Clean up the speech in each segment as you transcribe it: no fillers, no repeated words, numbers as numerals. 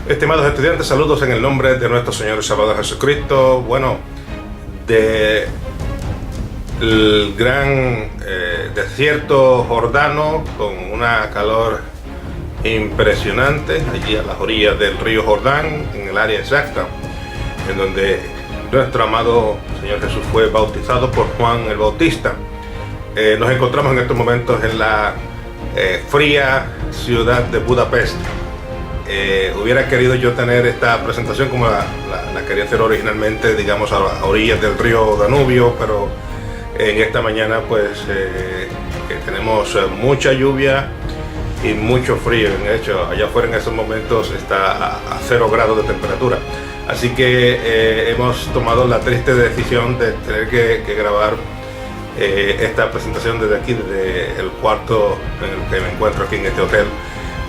Estimados estudiantes, saludos en el nombre de nuestro Señor y Salvador Jesucristo. Bueno, del gran desierto jordano, con una calor impresionante, allí a las orillas del río Jordán, en el área exacta en donde nuestro amado Señor Jesús fue bautizado por Juan el Bautista. Nos encontramos en estos momentos en la fría ciudad de Budapest. Hubiera querido yo tener esta presentación como la quería hacer originalmente, digamos, a las orillas del río Danubio, pero en esta mañana pues tenemos mucha lluvia y mucho frío. De hecho, allá afuera en estos momentos está a 0 grados de temperatura, así que hemos tomado la triste decisión de tener que grabar esta presentación desde aquí, desde el cuarto en el que me encuentro aquí en este hotel.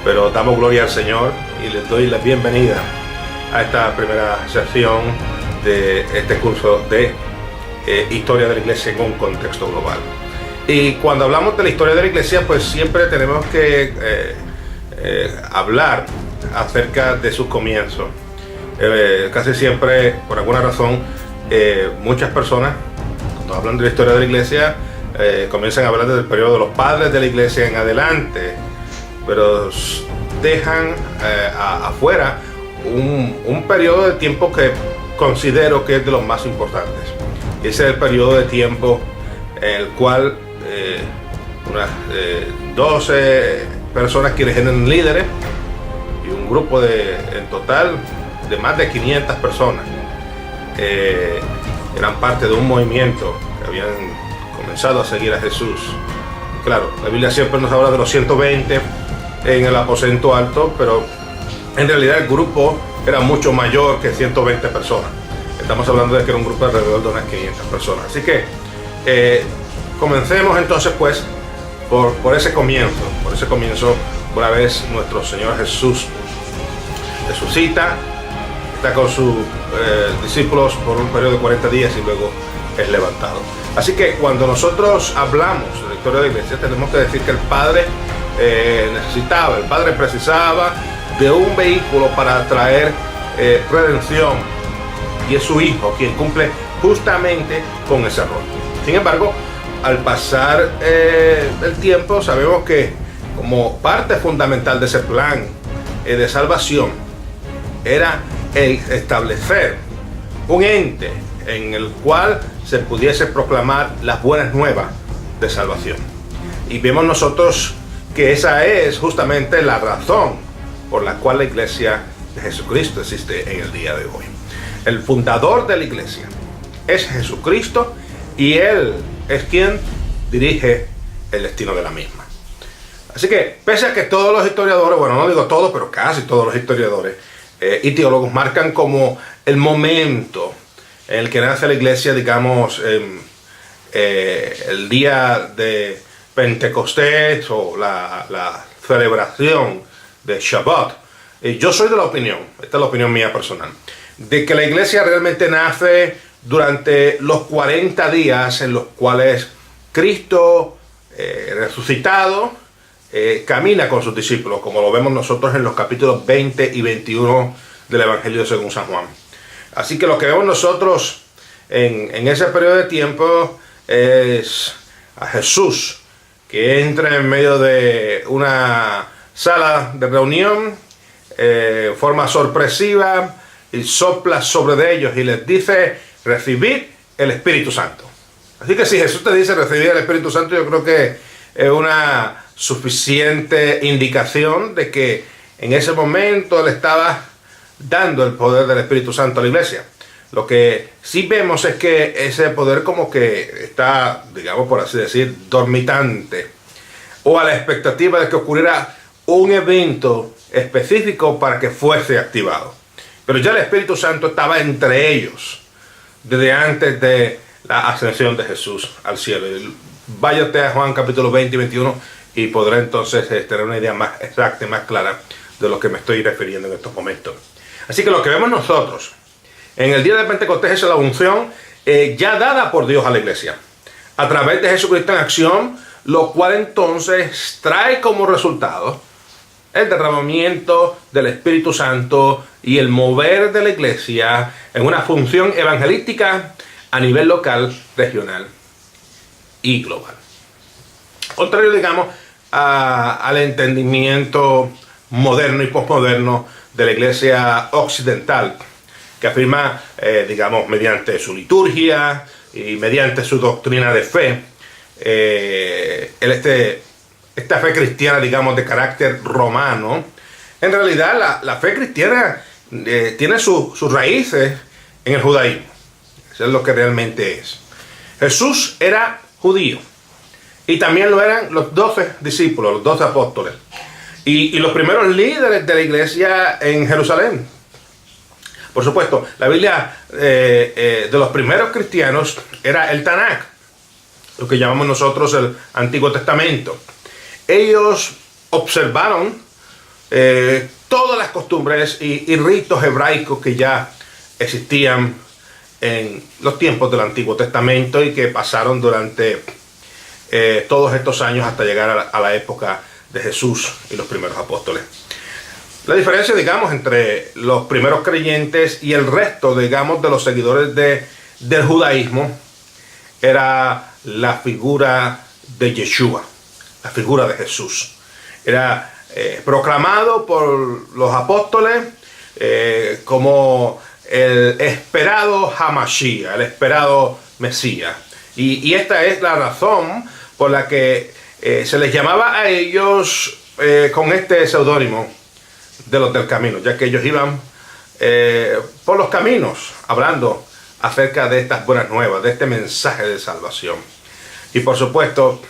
Pero damos gloria al Señor y les doy la bienvenida a esta primera sesión de este curso de Historia de la Iglesia en un contexto global. Y cuando hablamos de la historia de la Iglesia, pues siempre tenemos que hablar acerca de sus comienzos. Casi siempre, por alguna razón, muchas personas, cuando hablan de la historia de la Iglesia, comienzan a hablar desde el periodo de los padres de la Iglesia en adelante, pero dejan afuera un periodo de tiempo que considero que es de los más importantes. Ese es el periodo de tiempo en el cual unas 12 personas que eran líderes y un grupo en total de más de 500 personas eran parte de un movimiento que habían comenzado a seguir a Jesús. Claro, la Biblia siempre nos habla de los 120 en el aposento alto, pero en realidad el grupo era mucho mayor que 120 personas. Estamos hablando de que era un grupo de alrededor de unas 500 personas. Así que comencemos entonces pues por ese comienzo, una vez nuestro Señor Jesús resucita, está con sus discípulos por un periodo de 40 días y luego es levantado. Así que cuando nosotros hablamos de la historia de la Iglesia, tenemos que decir que el Padre el Padre precisaba de un vehículo para traer redención, y es su Hijo quien cumple justamente con ese rol. Sin embargo, al pasar el tiempo, sabemos que como parte fundamental de ese plan de salvación era el establecer un ente en el cual se pudiese proclamar las buenas nuevas de salvación. Y vemos nosotros que esa es justamente la razón por la cual la Iglesia de Jesucristo existe en el día de hoy. El fundador de la Iglesia es Jesucristo y Él es quien dirige el destino de la misma. Así que, pese a que todos los historiadores, bueno, no digo todos, pero casi todos los historiadores y teólogos marcan como el momento en el que nace la Iglesia, digamos, el día de Pentecostés o la celebración de Shabbat. Yo soy de la opinión, esta es la opinión mía personal, de que la Iglesia realmente nace durante los 40 días en los cuales Cristo resucitado camina con sus discípulos, como lo vemos nosotros en los capítulos 20 y 21 del Evangelio según San Juan. Así que lo que vemos nosotros en ese periodo de tiempo es a Jesús que entra en medio de una sala de reunión, forma sorpresiva, y sopla sobre ellos y les dice: recibid el Espíritu Santo. Así que si Jesús te dice recibir el Espíritu Santo, yo creo que es una suficiente indicación de que en ese momento Él estaba dando el poder del Espíritu Santo a la Iglesia. Lo que sí vemos es que ese poder como que está, digamos por así decir, dormitante, o a la expectativa de que ocurriera un evento específico para que fuese activado. Pero ya el Espíritu Santo estaba entre ellos desde antes de la ascensión de Jesús al cielo. Váyate a Juan capítulo 20 y 21 y podrá entonces tener una idea más exacta y más clara de lo que me estoy refiriendo en estos momentos. Así que lo que vemos nosotros en el día de Pentecostés es la unción ya dada por Dios a la Iglesia a través de Jesucristo en acción, lo cual entonces trae como resultado el derramamiento del Espíritu Santo y el mover de la iglesia en una función evangelística a nivel local, regional y global. Contrario, digamos, al entendimiento moderno y posmoderno de la iglesia occidental, que afirma, digamos, mediante su liturgia y mediante su doctrina de fe, esta fe cristiana, digamos, de carácter romano. En realidad la fe cristiana tiene sus raíces en el judaísmo. Eso es lo que realmente es. Jesús era judío y también lo eran los 12 discípulos, los 12 apóstoles y los primeros líderes de la iglesia en Jerusalén. Por supuesto, la Biblia de los primeros cristianos era el Tanakh, lo que llamamos nosotros el Antiguo Testamento. Ellos observaron todas las costumbres y ritos hebraicos que ya existían en los tiempos del Antiguo Testamento y que pasaron durante todos estos años hasta llegar a la época de Jesús y los primeros apóstoles. La diferencia, digamos, entre los primeros creyentes y el resto, digamos, de los seguidores del judaísmo era la figura de Yeshua, la figura de Jesús. Era proclamado por los apóstoles como el esperado Hamashiach, el esperado Mesías. Y esta es la razón por la que se les llamaba a ellos con este seudónimo de los del camino, ya que ellos iban por los caminos hablando acerca de estas buenas nuevas, de este mensaje de salvación. Y por supuesto,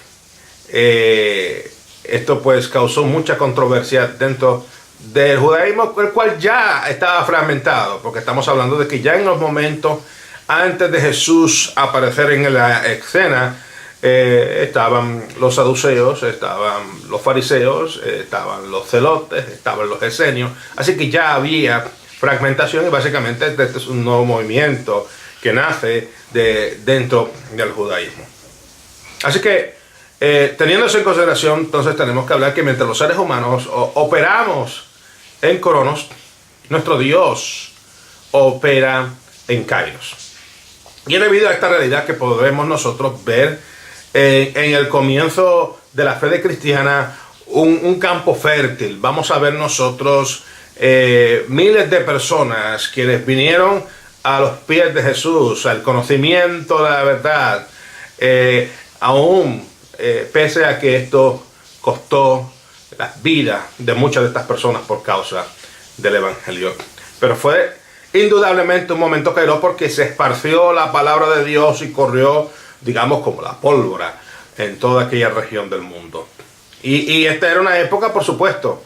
esto pues causó mucha controversia dentro del judaísmo, el cual ya estaba fragmentado, porque estamos hablando de que ya en los momentos antes de Jesús aparecer en la escena, estaban los saduceos, estaban los fariseos, estaban los celotes, estaban los esenios, así que ya había fragmentación y básicamente este es un nuevo movimiento que nace dentro del judaísmo. Así que teniendo eso en consideración, entonces tenemos que hablar que mientras los seres humanos operamos en Cronos, nuestro Dios opera en Kairos. Y es debido a esta realidad que podremos nosotros ver en el comienzo de la fe de cristiana un campo fértil. Vamos a ver nosotros miles de personas quienes vinieron a los pies de Jesús, al conocimiento de la verdad, aún pese a que esto costó la vida de muchas de estas personas por causa del Evangelio. Pero fue indudablemente un momento kairos porque se esparció la palabra de Dios y corrió, digamos, como la pólvora en toda aquella región del mundo. Y esta era una época, por supuesto,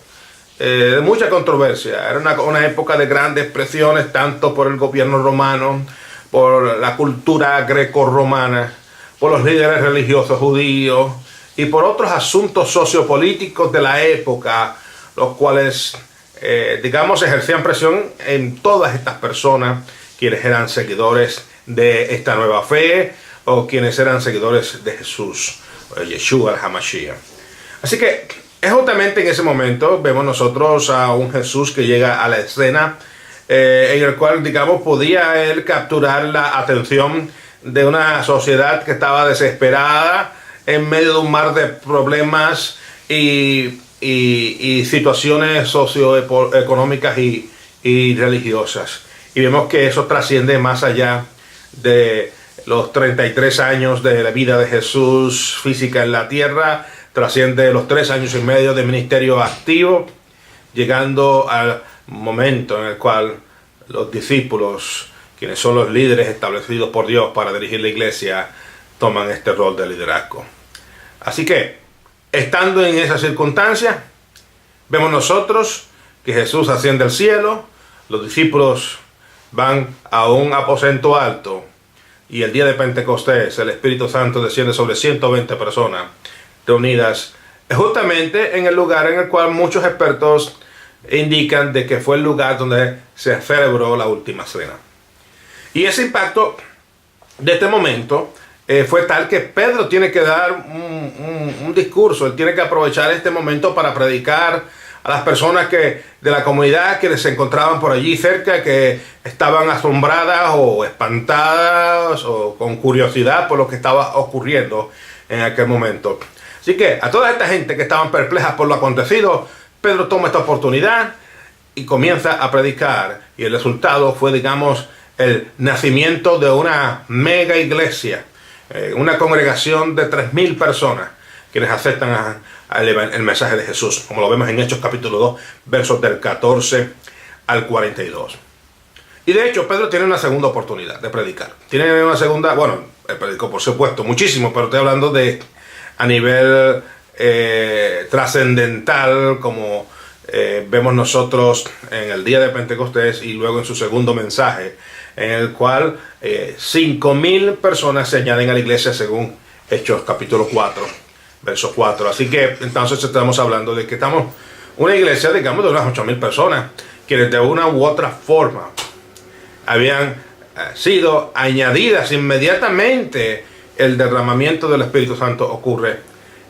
de mucha controversia. Era una época de grandes presiones, tanto por el gobierno romano, por la cultura greco-romana, por los líderes religiosos judíos y por otros asuntos sociopolíticos de la época, los cuales, digamos, ejercían presión en todas estas personas quienes eran seguidores de esta nueva fe o quienes eran seguidores de Jesús, Yeshua, el Hamashiach. Así que justamente en ese momento vemos nosotros a un Jesús que llega a la escena en el cual, digamos, podía él capturar la atención de una sociedad que estaba desesperada en medio de un mar de problemas y situaciones socioeconómicas y religiosas. Y vemos que eso trasciende más allá de los 33 años de la vida de Jesús física en la tierra, trasciende los 3 años y medio de ministerio activo, llegando al momento en el cual los discípulos, quienes son los líderes establecidos por Dios para dirigir la iglesia, toman este rol de liderazgo. Así que, estando en esa circunstancia, vemos nosotros que Jesús asciende al cielo, los discípulos van a un aposento alto, y el día de Pentecostés el Espíritu Santo desciende sobre 120 personas reunidas justamente en el lugar en el cual muchos expertos indican de que fue el lugar donde se celebró la última cena. Y ese impacto de este momento fue tal que Pedro tiene que dar un discurso. Él tiene que aprovechar este momento para predicar a las personas de la comunidad que se encontraban por allí cerca, que estaban asombradas o espantadas o con curiosidad por lo que estaba ocurriendo en aquel momento. Así que a toda esta gente que estaban perplejas por lo acontecido, Pedro toma esta oportunidad y comienza a predicar. Y el resultado fue, digamos, el nacimiento de una mega iglesia, una congregación de 3.000 personas quienes aceptan el mensaje de Jesús, como lo vemos en Hechos capítulo 2, versos del 14 al 42. Y de hecho, Pedro tiene una segunda oportunidad de predicar. Tiene una segunda, bueno, él predicó por supuesto muchísimo, pero estoy hablando de a nivel trascendental, como vemos nosotros en el día de Pentecostés y luego en su segundo mensaje, en el cual 5.000 personas se añaden a la iglesia según Hechos capítulo 4, verso 4. Así que entonces estamos hablando de que estamos una iglesia, digamos, de unas 8.000 personas, quienes de una u otra forma habían sido añadidas inmediatamente. El derramamiento del Espíritu Santo ocurre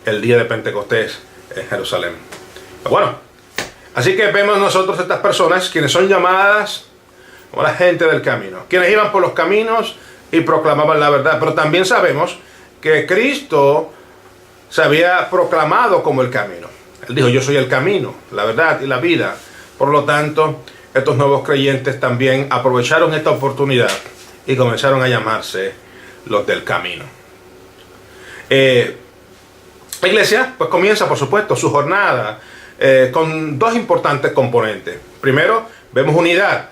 el día de Pentecostés en Jerusalén. Bueno, así que vemos nosotros estas personas quienes son llamadas como la gente del camino, quienes iban por los caminos y proclamaban la verdad. Pero también sabemos que Cristo se había proclamado como el camino. Él dijo: yo soy el camino, la verdad y la vida. Por lo tanto, estos nuevos creyentes también aprovecharon esta oportunidad y comenzaron a llamarse los del camino. La iglesia pues comienza, por supuesto, su jornada con dos importantes componentes. Primero, vemos unidad.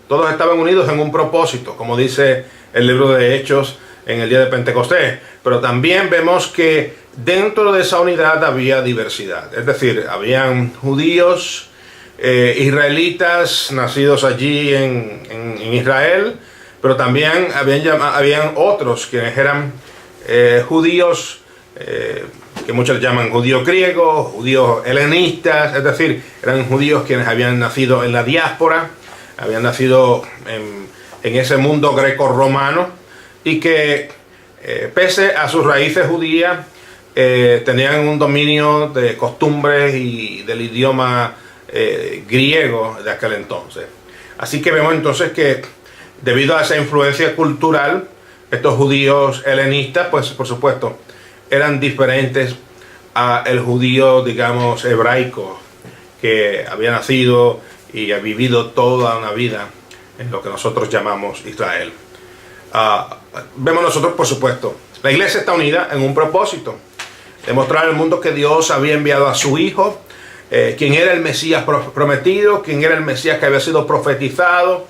Todos estaban unidos en un propósito, como dice el libro de Hechos en el día de Pentecostés. Pero también vemos que dentro de esa unidad había diversidad. Es decir, habían judíos, israelitas nacidos allí en Israel, pero también habían otros quienes eran judíos, que muchos llaman judíos griegos, judíos helenistas, es decir, eran judíos quienes habían nacido en la diáspora, habían nacido en ese mundo greco-romano, y que pese a sus raíces judías, tenían un dominio de costumbres y del idioma griego de aquel entonces. Así que vemos entonces que debido a esa influencia cultural, estos judíos helenistas, pues por supuesto, eran diferentes al judío, digamos, hebraico, que había nacido y ha vivido toda una vida en lo que nosotros llamamos Israel. Vemos nosotros, por supuesto, la iglesia está unida en un propósito: demostrar al mundo que Dios había enviado a su Hijo, quien era el Mesías prometido, quien era el Mesías que había sido profetizado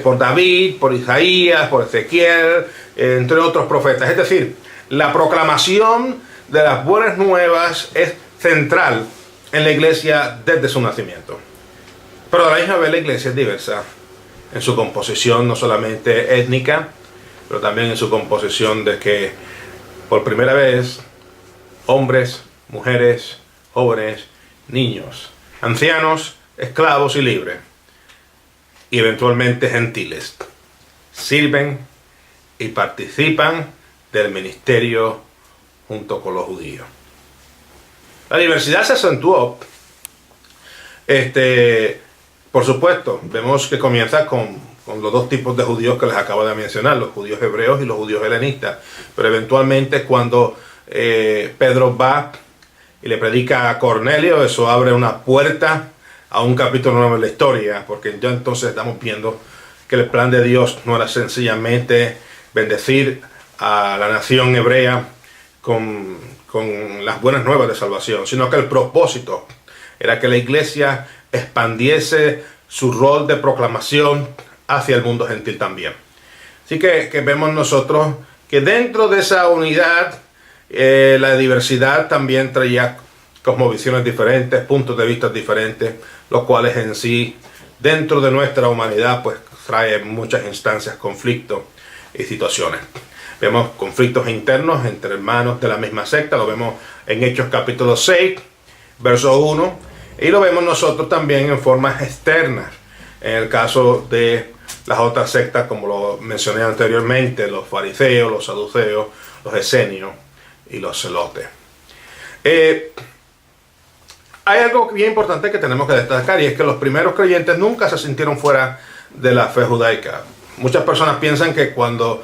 por David, por Isaías, por Ezequiel, entre otros profetas. Es decir, la proclamación de las buenas nuevas es central en la iglesia desde su nacimiento. Pero a la misma vez la iglesia es diversa en su composición, no solamente étnica, pero también en su composición de que por primera vez hombres, mujeres, jóvenes, niños, ancianos, esclavos y libres, y eventualmente gentiles, sirven y participan del ministerio junto con los judíos. La diversidad se acentuó. Por supuesto, vemos que comienza con los dos tipos de judíos que les acabo de mencionar, los judíos hebreos y los judíos helenistas. Pero eventualmente cuando Pedro va y le predica a Cornelio, eso abre una puerta a un capítulo nuevo en la historia, porque ya entonces estamos viendo que el plan de Dios no era sencillamente bendecir a la nación hebrea con las buenas nuevas de salvación, sino que el propósito era que la iglesia expandiese su rol de proclamación hacia el mundo gentil también. Así que vemos nosotros que dentro de esa unidad, la diversidad también traía cosmovisiones diferentes, puntos de vista diferentes, los cuales en sí, dentro de nuestra humanidad, pues trae muchas instancias, conflictos y situaciones. Vemos conflictos internos entre hermanos de la misma secta, lo vemos en Hechos capítulo 6, verso 1, y lo vemos nosotros también en formas externas, en el caso de las otras sectas, como lo mencioné anteriormente, los fariseos, los saduceos, los esenios y los celotes. Hay algo bien importante que tenemos que destacar, y es que los primeros creyentes nunca se sintieron fuera de la fe judaica. Muchas personas piensan que cuando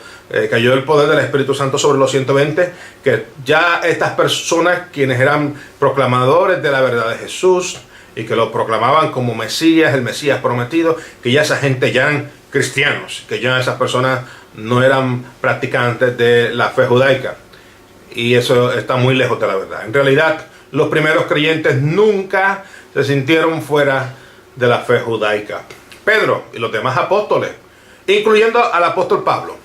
cayó el poder del Espíritu Santo sobre los 120, que ya estas personas, quienes eran proclamadores de la verdad de Jesús y que lo proclamaban como Mesías, el Mesías prometido, que ya esa gente ya eran cristianos, que ya esas personas no eran practicantes de la fe judaica. Y eso está muy lejos de la verdad. En realidad, los primeros creyentes nunca se sintieron fuera de la fe judaica. Pedro y los demás apóstoles, incluyendo al apóstol Pablo,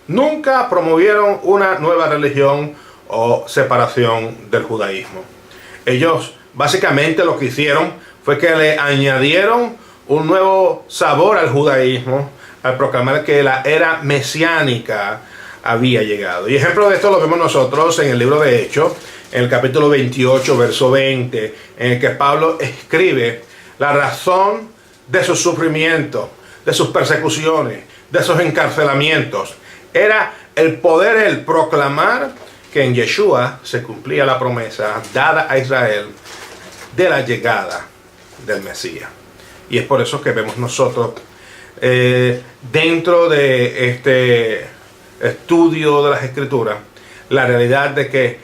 nunca promovieron una nueva religión o separación del judaísmo. Ellos básicamente lo que hicieron fue que le añadieron un nuevo sabor al judaísmo al proclamar que la era mesiánica había llegado. Y ejemplo de esto lo vemos nosotros en el libro de Hechos, en el capítulo 28, verso 20, en el que Pablo escribe la razón de sus sufrimientos, de sus persecuciones, de sus encarcelamientos. Era el poder, el proclamar que en Yeshua se cumplía la promesa dada a Israel de la llegada del Mesías. Y es por eso que vemos nosotros dentro de este estudio de las Escrituras la realidad de que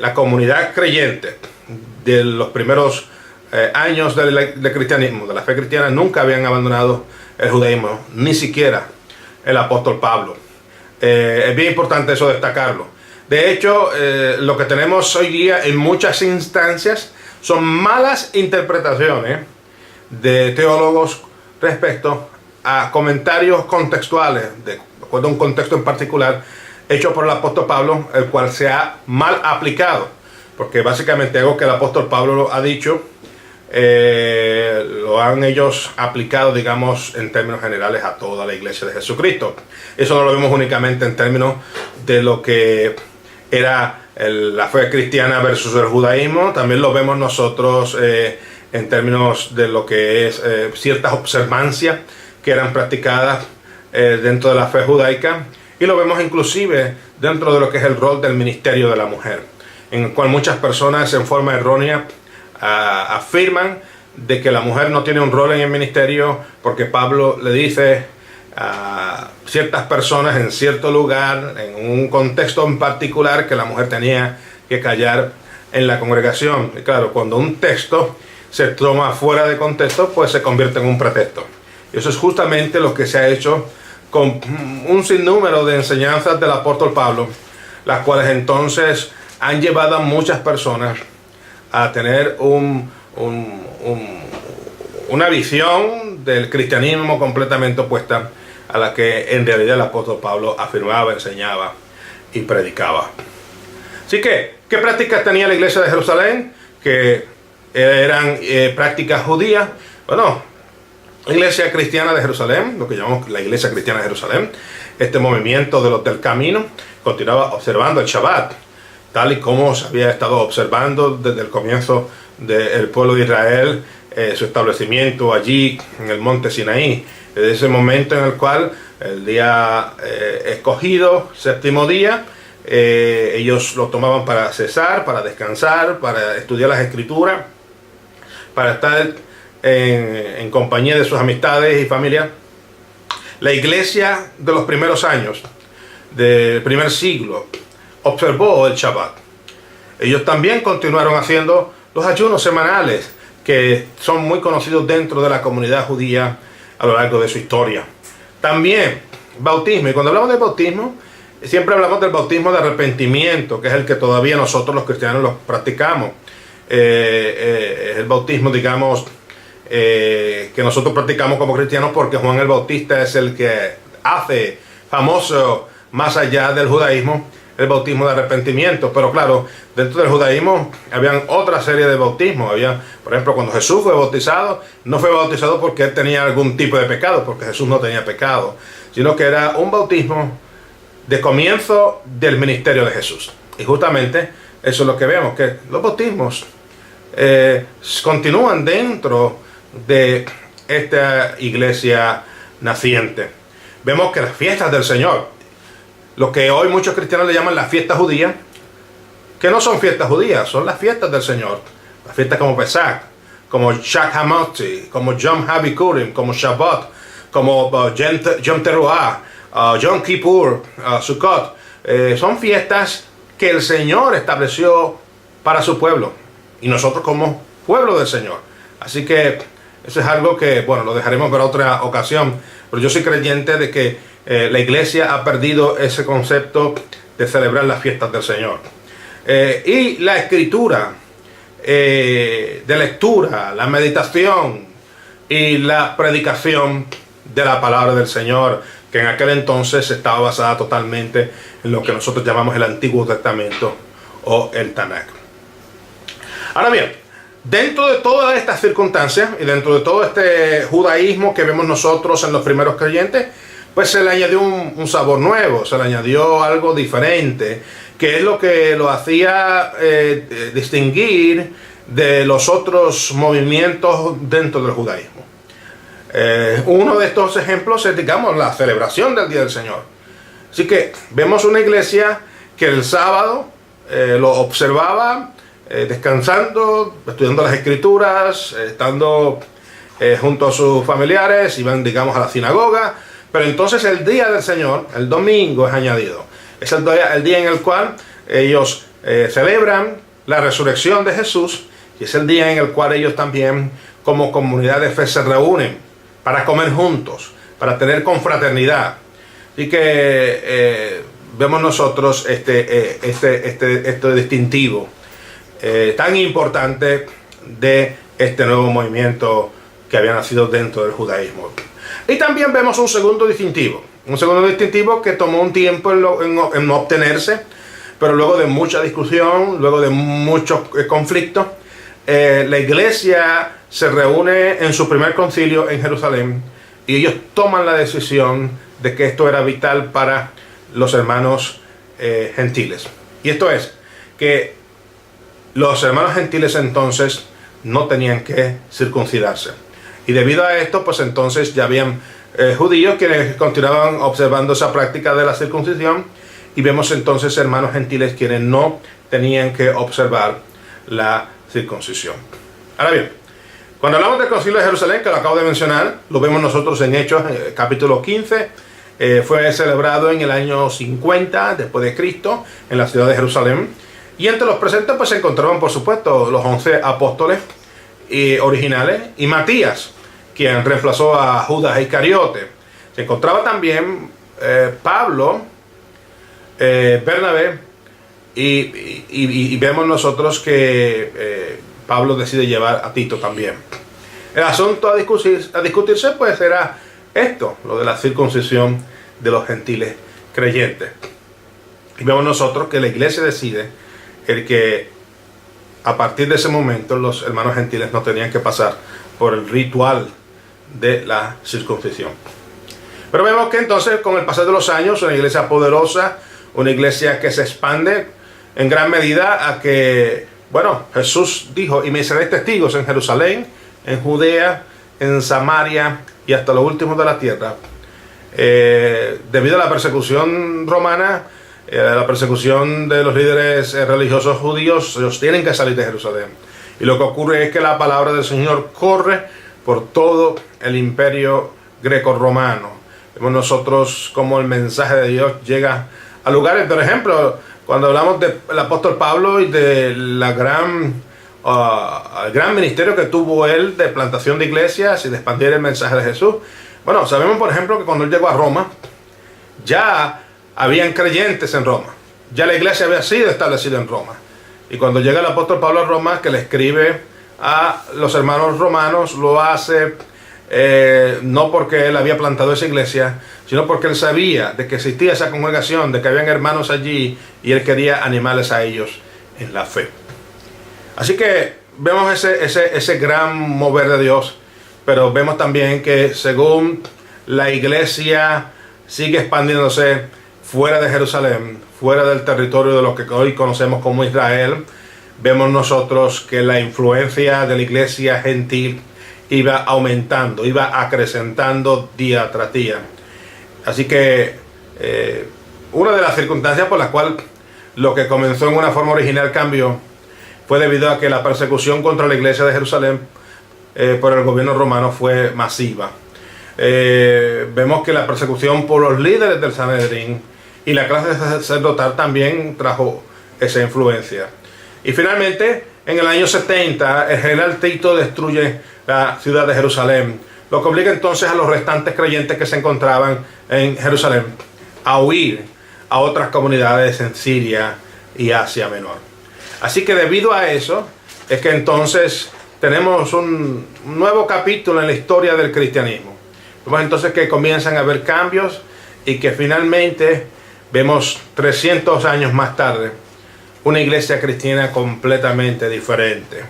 la comunidad creyente de los primeros años del cristianismo, de la fe cristiana, nunca habían abandonado el judaísmo, ni siquiera el apóstol Pablo. Es bien importante eso destacarlo. De hecho, lo que tenemos hoy día en muchas instancias son malas interpretaciones de teólogos respecto a comentarios contextuales, de acuerdo a un contexto en particular, hecho por el apóstol Pablo, el cual se ha mal aplicado. Porque básicamente algo que el apóstol Pablo ha dicho, lo han ellos aplicado, digamos, en términos generales a toda la iglesia de Jesucristo. Eso no lo vemos únicamente en términos de lo que era la fe cristiana versus el judaísmo, también lo vemos nosotros en términos de lo que es ciertas observancias que eran practicadas dentro de la fe judaica, y lo vemos inclusive dentro de lo que es el rol del ministerio de la mujer, en el cual muchas personas en forma errónea afirman de que la mujer no tiene un rol en el ministerio porque Pablo le dice a ciertas personas en cierto lugar, en un contexto en particular, que la mujer tenía que callar en la congregación. Y claro, cuando un texto se toma fuera de contexto, pues se convierte en un pretexto. Y eso es justamente lo que se ha hecho con un sinnúmero de enseñanzas del apóstol Pablo, las cuales entonces han llevado a muchas personas a tener una visión del cristianismo completamente opuesta a la que en realidad el apóstol Pablo afirmaba, enseñaba y predicaba. Así que, ¿qué prácticas tenía la iglesia de Jerusalén? Que eran prácticas judías. Bueno, la iglesia cristiana de Jerusalén, lo que llamamos la iglesia cristiana de Jerusalén, este movimiento de los del camino, continuaba observando el Shabbat, tal y como se había estado observando desde el comienzo del pueblo de Israel, su establecimiento allí en el monte Sinaí, desde ese momento en el cual el día escogido, séptimo día, ellos lo tomaban para cesar, para descansar, para estudiar las Escrituras, para estar en compañía de sus amistades y familia. La iglesia de los primeros años, del primer siglo, observó el Shabbat. Ellos también continuaron haciendo los ayunos semanales, que son muy conocidos dentro de la comunidad judía a lo largo de su historia. También bautismo, y cuando hablamos de bautismo, siempre hablamos del bautismo de arrepentimiento, que es el que todavía nosotros los cristianos los practicamos. El bautismo, digamos, que nosotros practicamos como cristianos, porque Juan el Bautista es el que hace famoso, más allá del judaísmo, el bautismo de arrepentimiento. Pero claro, dentro del judaísmo habían otra serie de bautismos. Había, por ejemplo, cuando Jesús fue bautizado, no fue bautizado porque él tenía algún tipo de pecado, porque Jesús no tenía pecado, sino que era un bautismo de comienzo del ministerio de Jesús. Y justamente eso es lo que vemos, que los bautismos continúan dentro de esta iglesia naciente. Vemos que las fiestas del Señor, lo que hoy muchos cristianos le llaman la fiesta judía, que no son fiestas judías, son las fiestas del Señor, Las fiestas como Pesach, como Shag HaMotzi, como Yom HaBikurim, como Shabbat, como Yom Teruah, Yom Kippur, Sukkot. Son fiestas que el Señor estableció para su pueblo y nosotros como pueblo del Señor. Así que eso es algo que, bueno, lo dejaremos para otra ocasión, pero yo soy creyente de que la iglesia ha perdido ese concepto de celebrar las fiestas del Señor. Y la escritura de lectura, la meditación y la predicación de la palabra del Señor, que en aquel entonces estaba basada totalmente en lo que nosotros llamamos el Antiguo Testamento o el Tanakh. Ahora bien, dentro de todas estas circunstancias y dentro de todo este judaísmo que vemos nosotros en los primeros creyentes, pues se le añadió un sabor nuevo, se le añadió algo diferente, que es lo que lo hacía distinguir de los otros movimientos dentro del judaísmo. Uno de estos ejemplos es, digamos, la celebración del Día del Señor. Así que vemos una iglesia que el sábado lo observaba descansando, estudiando las escrituras, estando junto a sus familiares, iban, digamos, a la sinagoga, pero entonces el Día del Señor, el domingo, es añadido. Es el día en el cual ellos celebran la resurrección de Jesús, y es el día en el cual ellos también, como comunidad de fe, se reúnen para comer juntos, para tener confraternidad. Así que vemos nosotros este distintivo tan importante de este nuevo movimiento que había nacido dentro del judaísmo. Y también vemos un segundo distintivo que tomó un tiempo en obtenerse, pero luego de mucha discusión, luego de muchos conflictos, la iglesia se reúne en su primer concilio en Jerusalén y ellos toman la decisión de que esto era vital para los hermanos gentiles. Y esto es que los hermanos gentiles entonces no tenían que circuncidarse. Y debido a esto, pues entonces ya habían judíos quienes continuaban observando esa práctica de la circuncisión, y vemos entonces hermanos gentiles quienes no tenían que observar la circuncisión. Ahora bien, cuando hablamos del concilio de Jerusalén, que lo acabo de mencionar, lo vemos nosotros en Hechos, capítulo 15, fue celebrado en el año 50 después de Cristo en la ciudad de Jerusalén, y entre los presentes pues se encontraban, por supuesto, los 11 apóstoles originales y Matías, quien reemplazó a Judas Iscariote. Se encontraba también Pablo, Bernabé, y vemos nosotros que Pablo decide llevar a Tito también. El asunto a discutirse pues era esto, lo de la circuncisión de los gentiles creyentes. Y vemos nosotros que la iglesia decide que a partir de ese momento los hermanos gentiles no tenían que pasar por el ritual de la circuncisión. Pero vemos que entonces con el pasar de los años, una iglesia poderosa, una iglesia que se expande en gran medida a que, bueno, Jesús dijo: y me seréis testigos en Jerusalén, en Judea, en Samaria y hasta lo último de la tierra. Debido a la persecución romana, la persecución de los líderes religiosos judíos, ellos tienen que salir de Jerusalén. Y lo que ocurre es que la palabra del Señor corre por todo el imperio greco-romano. Vemos nosotros cómo el mensaje de Dios llega a lugares, por ejemplo, cuando hablamos del apóstol Pablo y de el gran ministerio que tuvo él de plantación de iglesias y de expandir el mensaje de Jesús. Bueno, sabemos, por ejemplo, que cuando él llegó a Roma, ya habían creyentes en Roma. Ya la iglesia había sido establecida en Roma. Y cuando llega el apóstol Pablo a Roma, que le escribe a los hermanos romanos, lo hace no porque él había plantado esa iglesia, sino porque él sabía de que existía esa congregación, de que habían hermanos allí, y él quería animarles a ellos en la fe. Así que vemos ese gran mover de Dios, pero vemos también que según la iglesia sigue expandiéndose fuera de Jerusalén, fuera del territorio de lo que hoy conocemos como Israel, vemos nosotros que la influencia de la iglesia gentil iba aumentando, iba acrecentando día tras día. Así que una de las circunstancias por las cuales lo que comenzó en una forma original cambió fue debido a que la persecución contra la iglesia de Jerusalén por el gobierno romano fue masiva. Vemos que la persecución por los líderes del Sanedrín y la clase sacerdotal también trajo esa influencia. Y finalmente, en el año 70, el general Tito destruye la ciudad de Jerusalén, lo que obliga entonces a los restantes creyentes que se encontraban en Jerusalén a huir a otras comunidades en Siria y Asia Menor. Así que debido a eso, es que entonces tenemos un nuevo capítulo en la historia del cristianismo. Vemos entonces que comienzan a haber cambios y que finalmente vemos 300 años más tarde una iglesia cristiana completamente diferente.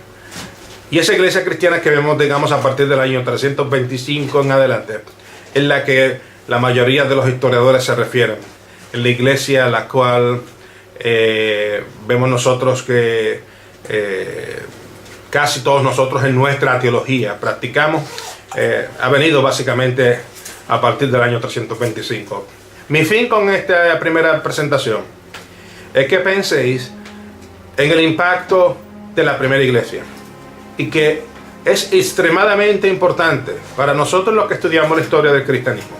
Y esa iglesia cristiana que vemos, digamos, a partir del año 325 en adelante, es la que la mayoría de los historiadores se refieren. Es la iglesia a la cual vemos nosotros que casi todos nosotros en nuestra teología practicamos, ha venido básicamente a partir del año 325. Mi fin con esta primera presentación es que penséis en el impacto de la primera iglesia y que es extremadamente importante para nosotros los que estudiamos la historia del cristianismo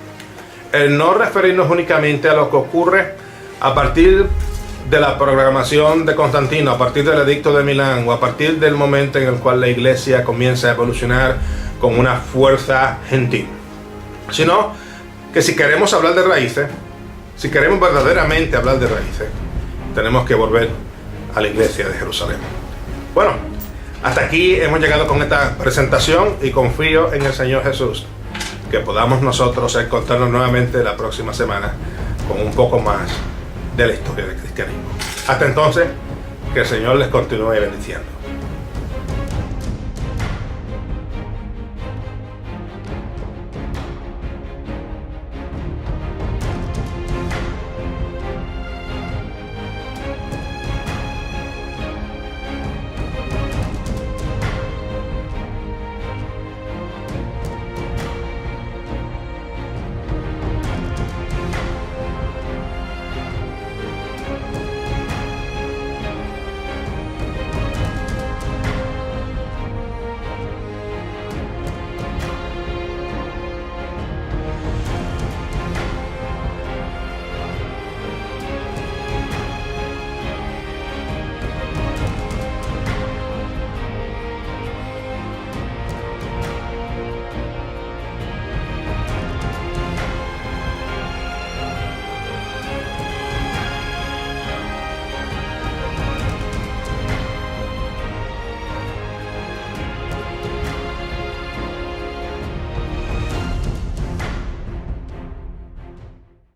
el no referirnos únicamente a lo que ocurre a partir de la proclamación de Constantino, a partir del edicto de Milán o a partir del momento en el cual la iglesia comienza a evolucionar con una fuerza gentil, sino que si queremos hablar de raíces, si queremos verdaderamente hablar de raíces, tenemos que volver a la iglesia de Jerusalén. Bueno, hasta aquí hemos llegado con esta presentación y confío en el Señor Jesús que podamos nosotros encontrarnos nuevamente la próxima semana con un poco más de la historia del cristianismo. Hasta entonces, que el Señor les continúe bendiciendo.